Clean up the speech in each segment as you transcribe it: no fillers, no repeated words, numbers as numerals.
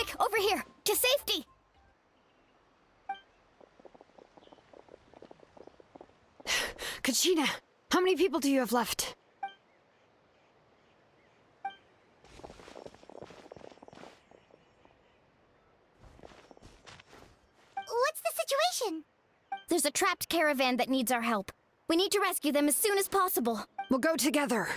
Quick, over here! To safety! Kachina, how many people do you have left? What's the situation? There's a trapped caravan that needs our help. We need to rescue them as soon as possible. We'll go together.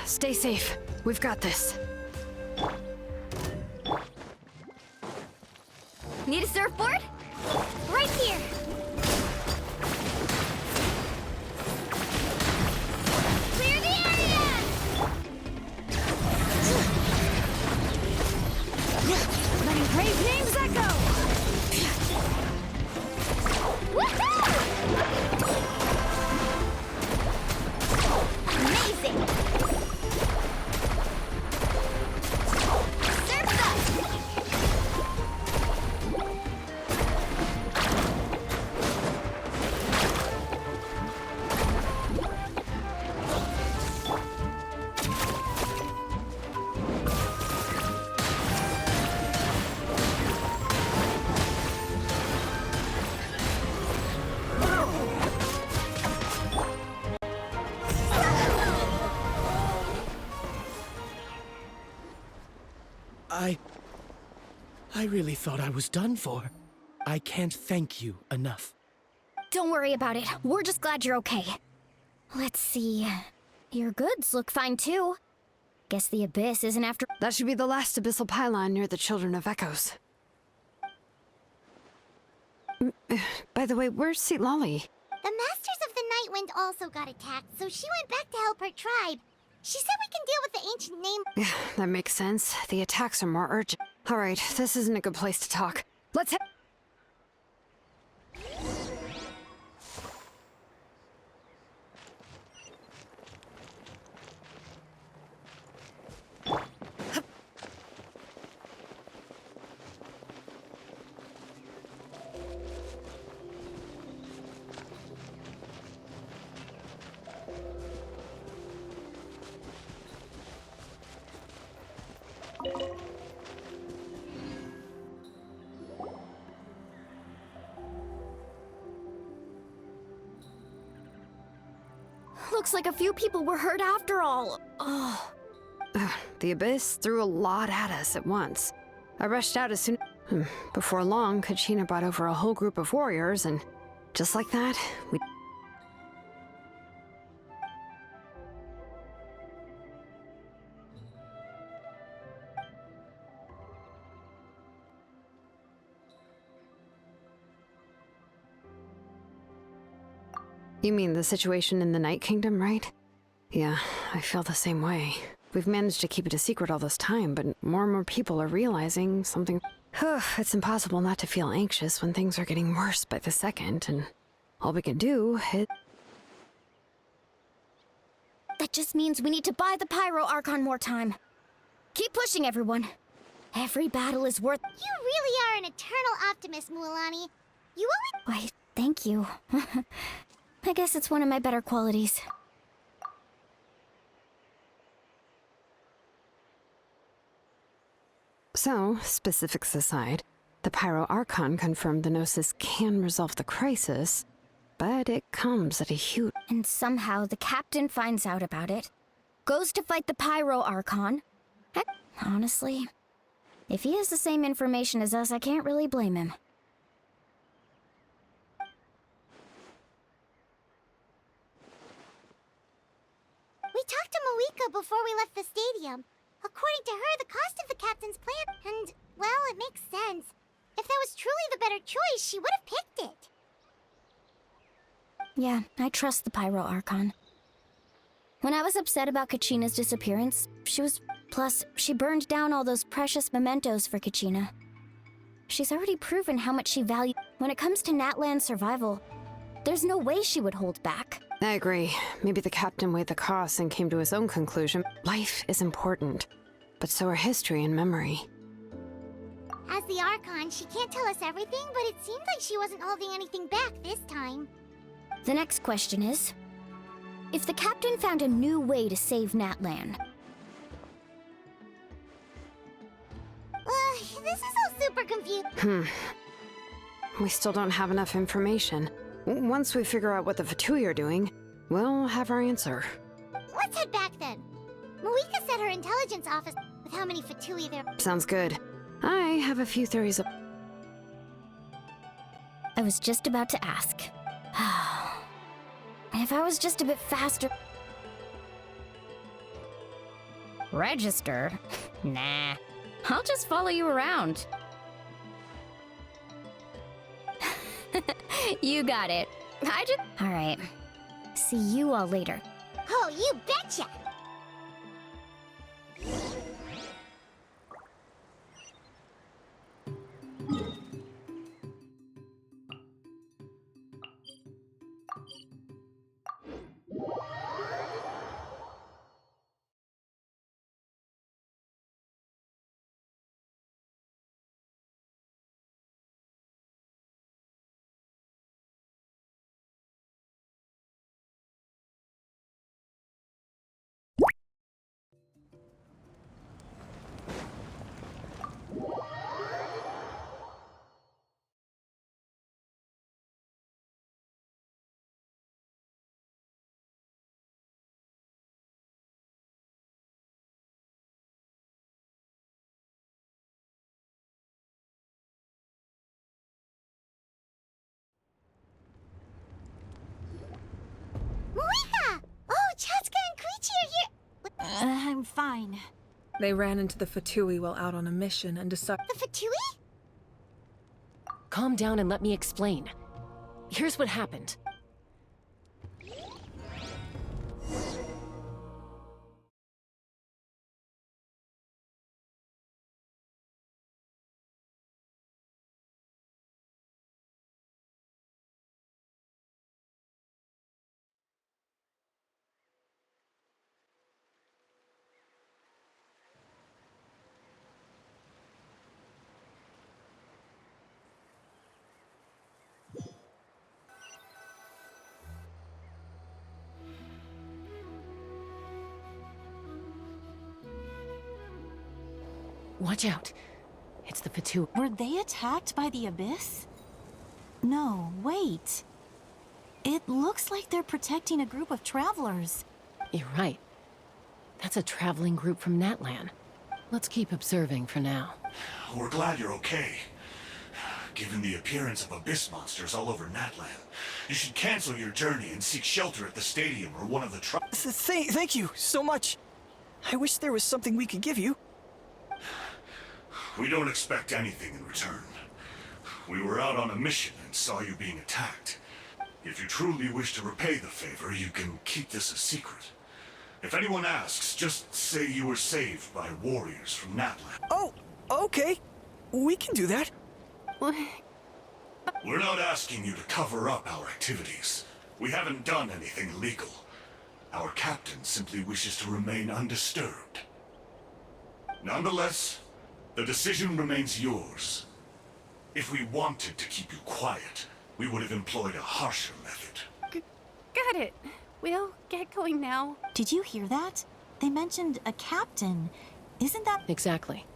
Stay safe. We've got this. Need a surfboard? Right here! Clear the area! Letting brave names echo! Woohoo! Amazing! Surf's up! I really thought I was done for. I can't thank you enough. Don't worry about it. We're just glad you're okay. Let's see. Your goods look fine too. Guess the Abyss isn't after— That should be the last abyssal pylon near the Children of Echoes. By the way, where's St. Lolly? The Masters of the Nightwind also got attacked, so she went back to help her tribe. She said we can deal with the ancient name— Yeah, that makes sense. The attacks are more urgent. Alright, this isn't a good place to talk. Let's head— Looks like a few people were hurt after all. Oh. The Abyss threw a lot at us at once. I rushed out as soon— Before long, Kachina brought over a whole group of warriors, and just like that, we— You mean the situation in the Night Kingdom, right? Yeah, I feel the same way. We've managed to keep it a secret all this time, but more and more people are realizing something— It's impossible not to feel anxious when things are getting worse by the second, and all we can do is— That just means we need to buy the Pyro Archon more time. Keep pushing, everyone. Every battle is worth— You really are an eternal optimist, Mualani. You always— Why, thank you. I guess it's one of my better qualities. So, specifics aside, the Pyro Archon confirmed the Gnosis can resolve the crisis, but it comes at a huge— And somehow the captain finds out about it, goes to fight the Pyro Archon, and honestly, if he has the same information as us, I can't really blame him. We talked to Moika before we left the stadium. According to her, the cost of the captain's plan, and, well, it makes sense. If that was truly the better choice, she would have picked it. Yeah, I trust the Pyro Archon. When I was upset about Kachina's disappearance, plus, she burned down all those precious mementos for Kachina. She's already proven how much she values. When it comes to Natlan's survival, there's no way she would hold back. I agree. Maybe the captain weighed the costs and came to his own conclusion. Life is important, but so are history and memory. As the Archon, she can't tell us everything, but it seemed like she wasn't holding anything back this time. The next question is, if the captain found a new way to save Natlan, this is all super confusing. We still don't have enough information. Once we figure out what the Fatui are doing, we'll have our answer. Let's head back then. Moika said her intelligence office with how many Fatui there. Sounds good. I have a few theories of... I was just about to ask. If I was just a bit faster... Register? Nah. I'll just follow you around. You got it. Alright. See you all later. Oh, you betcha! Moika! Oh, CHASCA and CHUYCHÚ are here! I'm fine. They ran into the Fatui while out on a mission and decided— The Fatui? Calm down and let me explain. Here's what happened. Watch out. It's the Fatui. Were they attacked by the Abyss? No, wait. It looks like they're protecting a group of travelers. You're right. That's a traveling group from Natlan. Let's keep observing for now. We're glad you're okay. Given the appearance of abyss monsters all over Natlan, you should cancel your journey and seek shelter at the stadium or one of the Thank you so much. I wish there was something we could give you. We don't expect anything in return. We were out on a mission and saw you being attacked. If you truly wish to repay the favor, you can keep this a secret. If anyone asks, just say you were saved by warriors from Natlan. Oh, okay. We can do that. We're not asking you to cover up our activities. We haven't done anything illegal. Our captain simply wishes to remain undisturbed. Nonetheless, the decision remains yours. If we wanted to keep you quiet, we would have employed a harsher method. Got it. We'll get going now. Did you hear that? They mentioned a captain. Isn't that— Exactly.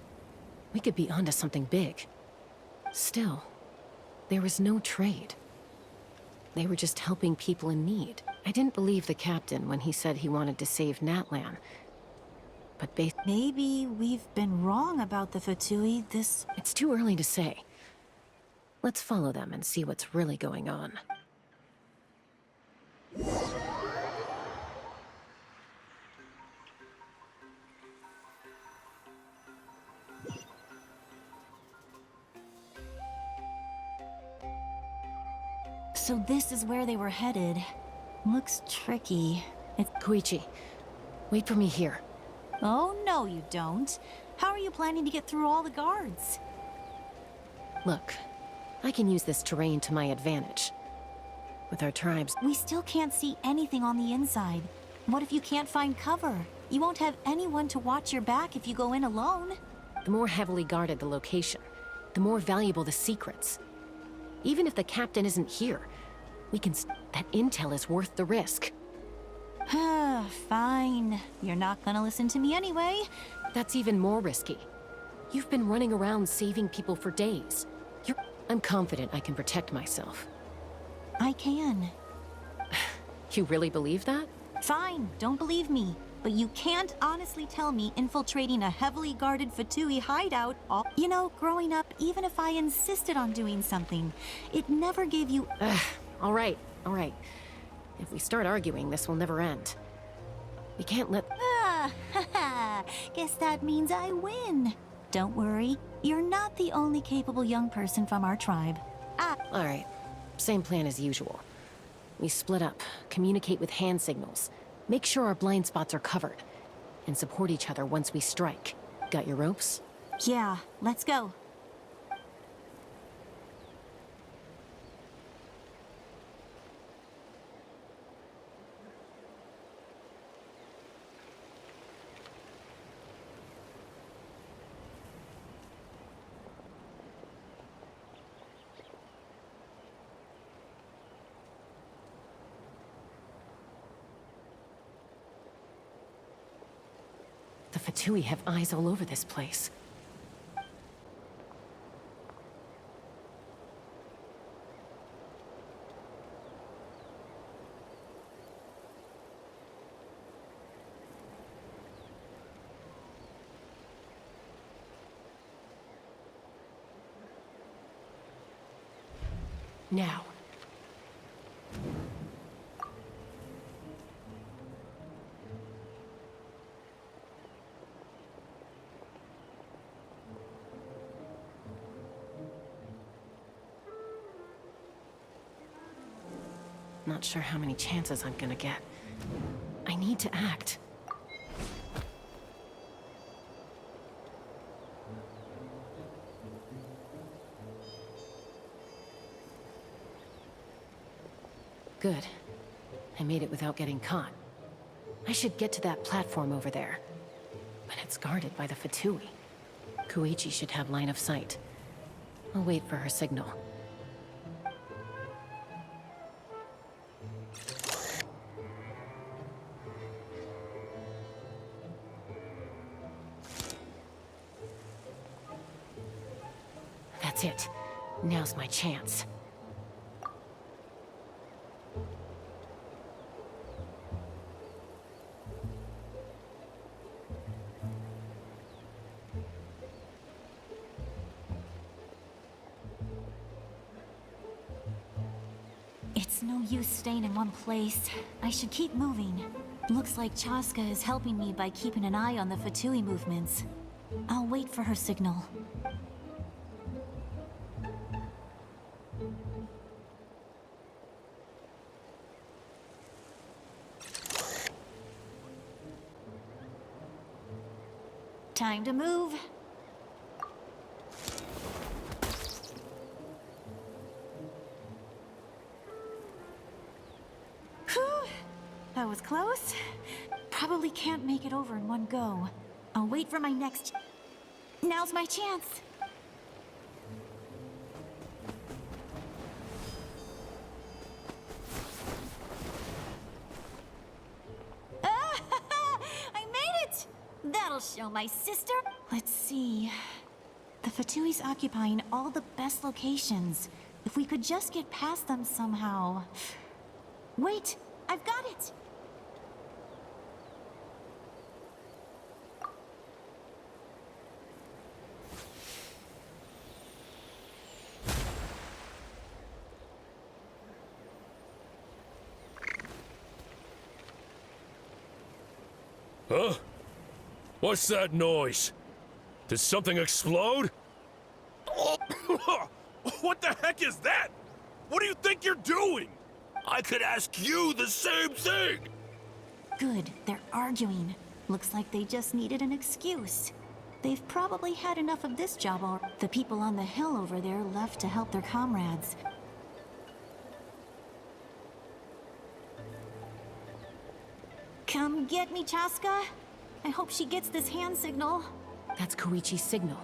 We could be onto something big. Still, there was no trade. They were just helping people in need. I didn't believe the captain when he said he wanted to save Natlan. But Maybe we've been wrong about the Fatui. It's too early to say. Let's follow them and see what's really going on. So this is where they were headed. Looks tricky. It's... Koichi, wait for me here. Oh, no you don't. How are you planning to get through all the guards? Look, I can use this terrain to my advantage. With our tribes... We still can't see anything on the inside. What if you can't find cover? You won't have anyone to watch your back if you go in alone. The more heavily guarded the location, the more valuable the secrets. Even if the captain isn't here, we can... That intel is worth the risk. Fine. You're not gonna listen to me anyway. That's even more risky. You've been running around saving people for days. I'm confident I can protect myself. I can. You really believe that? Fine, don't believe me. But you can't honestly tell me infiltrating a heavily guarded Fatui hideout You know, growing up, even if I insisted on doing something, it never gave you... All right. If we start arguing, this will never end. We can't let... Guess that means I win. Don't worry, you're not the only capable young person from our tribe. All right, same plan as usual. We split up, communicate with hand signals, make sure our blind spots are covered, and support each other once we strike. Got your ropes? Yeah, let's go. The Fatui have eyes all over this place. Now. Not sure how many chances I'm gonna get. I need to act. Good. I made it without getting caught. I should get to that platform over there. But it's guarded by the Fatui. Koichi should have line of sight. I'll wait for her signal. That's it. Now's my chance. It's no use staying in one place. I should keep moving. Looks like CHASCA is helping me by keeping an eye on the Fatui movements. I'll wait for her signal. Time to move. Whew, that was close. Probably can't make it over in one go. I'll wait for my next... Now's my chance. I made it! That'll show my sister. Let's see. The Fatui's occupying all the best locations. If we could just get past them somehow. Wait, I've got it! Huh? What's that noise? Did something explode? Oh, what the heck is that? What do you think you're doing? I could ask you the same thing! Good, they're arguing. Looks like they just needed an excuse. They've probably had enough of this job already. The people on the hill over there left to help their comrades. Come get me, CHASCA. I hope she gets this hand signal. That's Koichi's signal.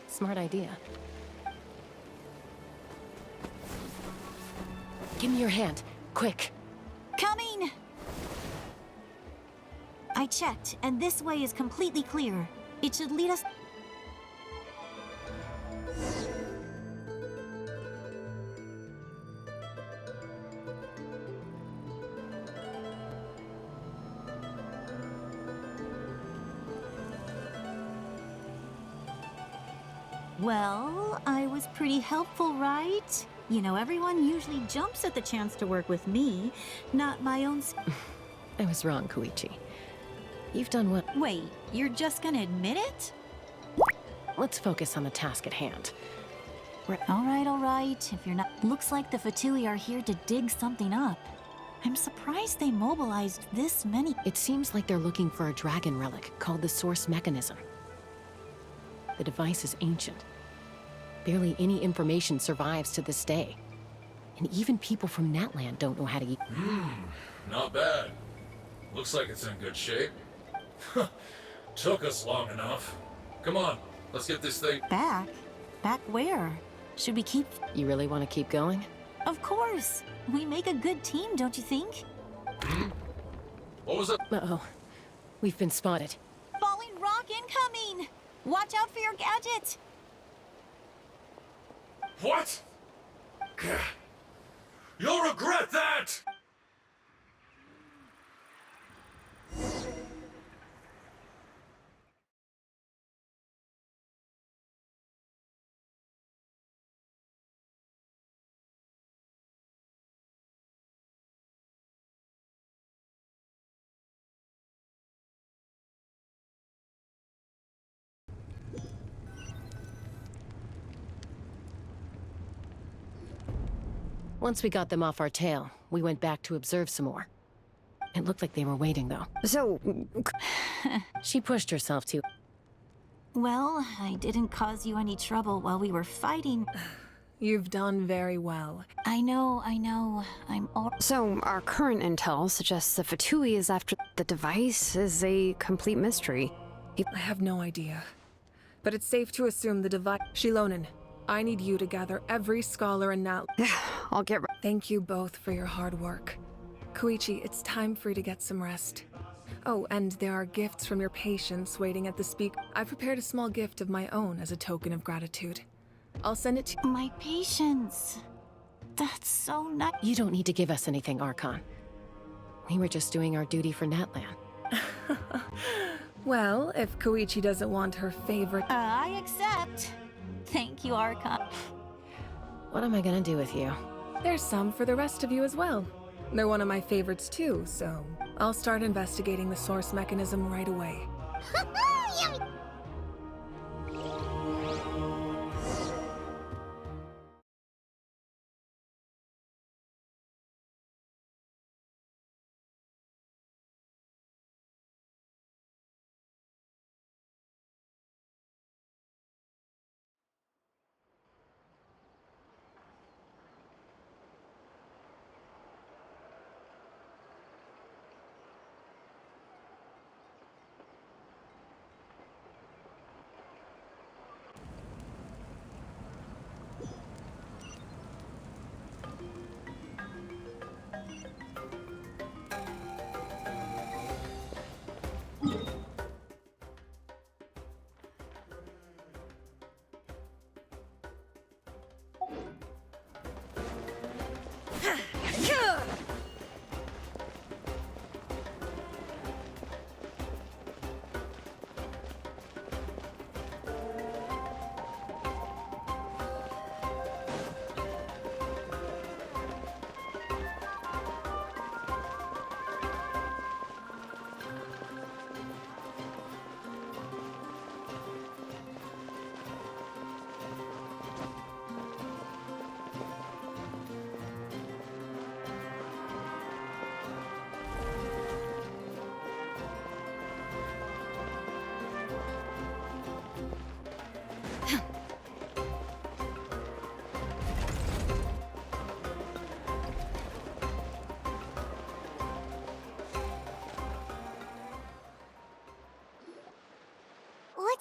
Smart idea. Give me your hand, quick. Coming! I checked, and this way is completely clear. It should lead us... Well, I was pretty helpful, right? You know, everyone usually jumps at the chance to work with me, not my own... I was wrong, Koichi. You've done what? Wait, you're just gonna admit it? Let's focus on the task at hand. All right, if you're not... Looks like the Fatui are here to dig something up. I'm surprised they mobilized this many... It seems like they're looking for a dragon relic called the Source Mechanism. The device is ancient. Barely any information survives to this day. And even people from Natland don't know how to use... Not bad. Looks like it's in good shape. Took us long enough. Come on, let's get this thing... Back? Back where? Should we keep... You really want to keep going? Of course! We make a good team, don't you think? What was it? Uh-oh. We've been spotted. Falling rock incoming! Watch out for your gadget! What? You'll regret that! Once we got them off our tail, we went back to observe some more. It looked like they were waiting, though. So... She pushed herself to... Well, I didn't cause you any trouble while we were fighting. You've done very well. I know. I'm all... So, our current intel suggests the Fatui is after the device is a complete mystery. I have no idea. But it's safe to assume the device... Shilonen, I need you to gather every scholar in Nat... I'll get... Thank you both for your hard work. Koichi, it's time for you to get some rest. Oh, and there are gifts from your patients waiting at the I've prepared a small gift of my own as a token of gratitude. I'll send it to... My patience. That's so nice. You don't need to give us anything, Archon. We were just doing our duty for Natlan. Well, if Koichi doesn't want her favorite... I accept. Thank you, Archon. What am I gonna do with you? There's some for the rest of you as well. They're one of my favorites too, so I'll start investigating the source mechanism right away. Yummy.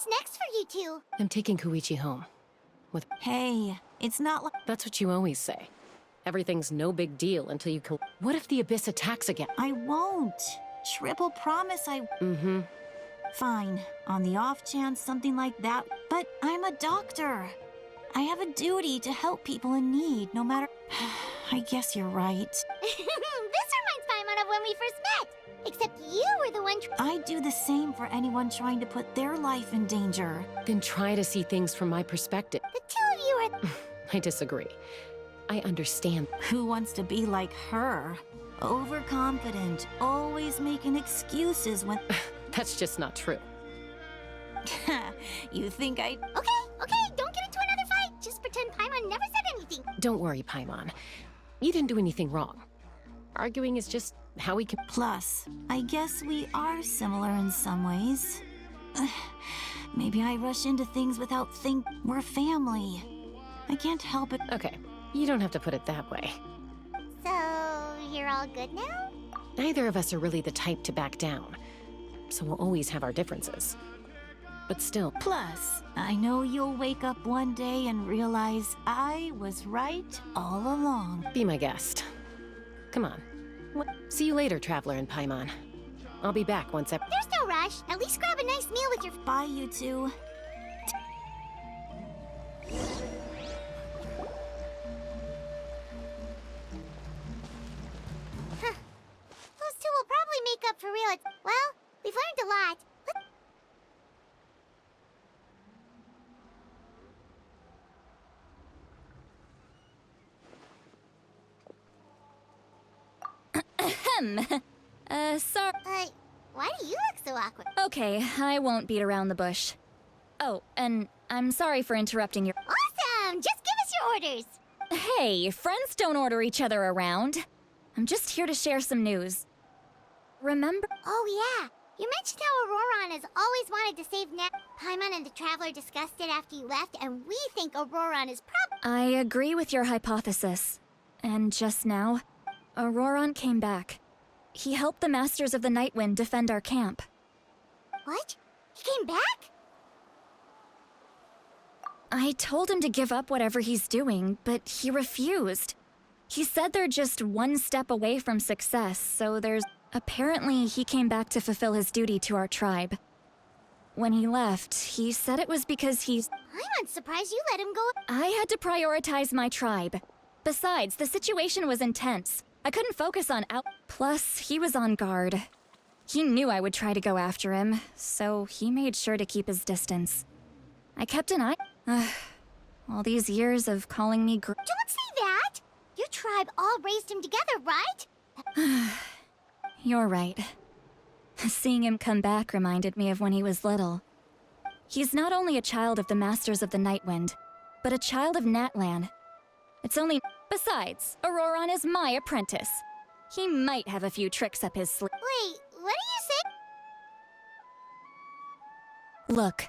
What's next for you two? I'm taking Koichi home. Hey, it's not like... That's what you always say. Everything's no big deal until you can... What if the Abyss attacks again? I won't. Triple promise I... Mm-hmm. Fine, on the off chance something like that. But I'm a doctor. I have a duty to help people in need, no matter... I guess you're right. This reminds Paimon of when we first met. Except you were the one... I'd do the same for anyone trying to put their life in danger. Then try to see things from my perspective. The two of you are... I disagree. I understand. Who wants to be like her? Overconfident, always making excuses when... That's just not true. You think I... Okay, don't get into another fight. Just pretend Paimon never said anything. Don't worry, Paimon. You didn't do anything wrong. Arguing is just how we can... Plus, I guess we are similar in some ways. Maybe I rush into things without we're family. I can't help it. Okay, you don't have to put it that way. So, you're all good now? Neither of us are really the type to back down, so we'll always have our differences. But still... Plus, I know you'll wake up one day and realize I was right all along. Be my guest. Come on. See you later, Traveler and Paimon. I'll be back once I... There's no rush. At least grab a nice meal with your... Bye, you two. Those two will probably make up for real. Well, we've learned a lot. Sorry. Why do you look so awkward? Okay, I won't beat around the bush. Oh, and I'm sorry for interrupting your... Awesome! Just give us your orders! Hey, friends don't order each other around. I'm just here to share some news. Remember? Oh yeah, you mentioned how Auroran has always wanted to save Nat. Paimon and the Traveler discussed it after you left, and we think Auroran is I agree with your hypothesis. And just now, Auroran came back. He helped the Masters of the Nightwind defend our camp. What? He came back? I told him to give up whatever he's doing, but he refused. He said they're just one step away from success, so there's... Apparently, he came back to fulfill his duty to our tribe. When he left, he said it was because he's... I'm surprised you let him go. I had to prioritize my tribe. Besides, the situation was intense. I couldn't focus on out... Plus, he was on guard. He knew I would try to go after him, so he made sure to keep his distance. I kept an eye... all these years of calling me Don't say that! Your tribe all raised him together, right? You're right. Seeing him come back reminded me of when he was little. He's not only a child of the Masters of the Nightwind, but a child of Natlan. It's only... Besides, Auroran is my apprentice. He might have a few tricks up his sleeve. Wait, what are you saying? Look.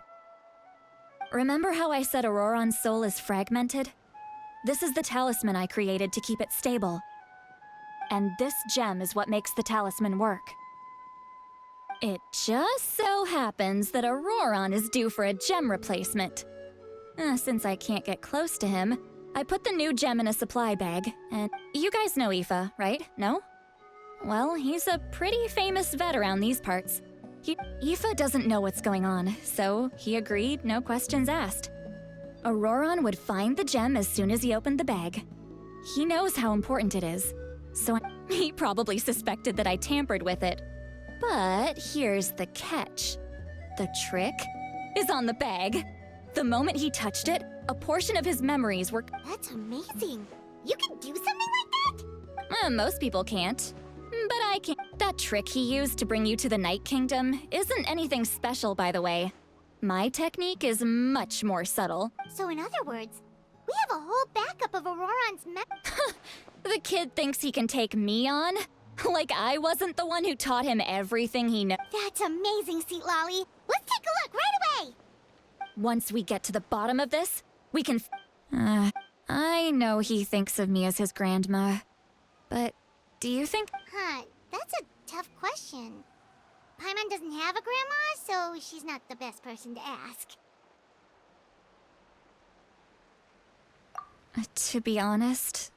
Remember how I said Auroran's soul is fragmented? This is the talisman I created to keep it stable. And this gem is what makes the talisman work. It just so happens that Auroran is due for a gem replacement. Since I can't get close to him, I put the new gem in a supply bag, and you guys know Aoife, right? No? Well, he's a pretty famous vet around these parts. Aoife doesn't know what's going on, so he agreed, no questions asked. Auroran would find the gem as soon as he opened the bag. He knows how important it is, so he probably suspected that I tampered with it. But here's the catch. The trick is on the bag. The moment he touched it, a portion of his memories were... That's amazing. You can do something like that? Most people can't. But I can. That trick he used to bring you to the Night Kingdom isn't anything special, by the way. My technique is much more subtle. So in other words, we have a whole backup of Auroran's The kid thinks he can take me on? Like I wasn't the one who taught him everything he knows. That's amazing, Seat Lolly. Let's take a look right away. Once we get to the bottom of this, we can... I know he thinks of me as his grandma. But do you think... That's a tough question. Paimon doesn't have a grandma, so she's not the best person to ask. To be honest,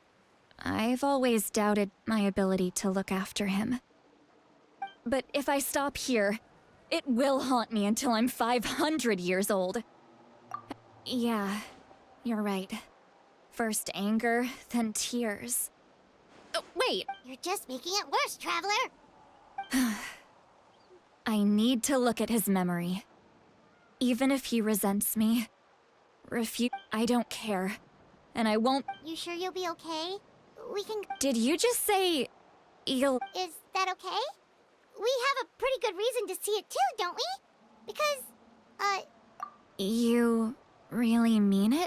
I've always doubted my ability to look after him. But if I stop here, it will haunt me until I'm 500 years old. Yeah, you're right. First anger, then tears. Oh, wait! You're just making it worse, Traveler! I need to look at his memory. Even if he resents me, I don't care. And I won't— You sure you'll be okay? We can— Did you just say you'll— Is that okay? We have a pretty good reason to see it too, don't we? Because, You really mean it?